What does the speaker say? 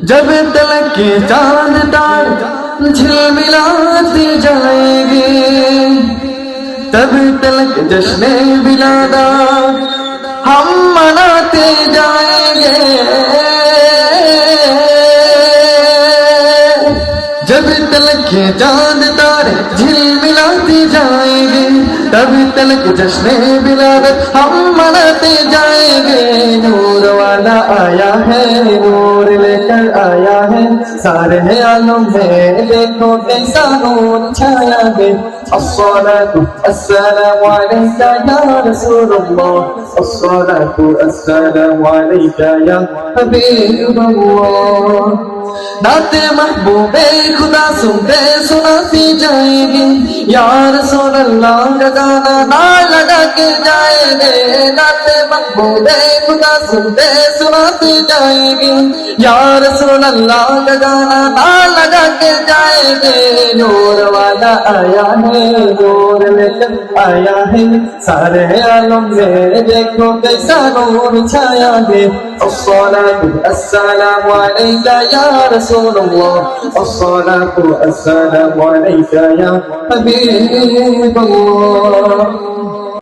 जब तलक के चांद तार झिलमिलाते जाएंगे, तब तलक जश्न बिलादा हम मनाते जाएंगे। जब तलक के चांद तारे झिलमिलाते जाएंगे, तब तलक जश्न बिलादत हम मनाते जाएंगे। नूर वाला आया है, नूर लेकर आया है, सारे आलम में देखो कैसा नूर छाया है। अस्सलातु अस्सलामु अलैका या रसूलल्लाह, अस्सलातु अस्सलामु अलैका या हबीबल्लाह। नाते महबूबे खुदा सुनते सुनाती जाएंगे, या रसूल अल्लाह का गाना ना लगा के जाएंगे। नाते महबूबे खुदा सुनते सुनाती जाएंगे, या रसूल अल्लाह का गाना ना लगा के जाएंगे। नूर वाला आया है, नूर लेकर आया है, सारे आलम में देखो कैसा नूर छाया है। अस्सलातु अस्सलामु अलैका या रसूलल्लाह, अस्सलातु अस्सलामु अलैका या हबीबल्लाह।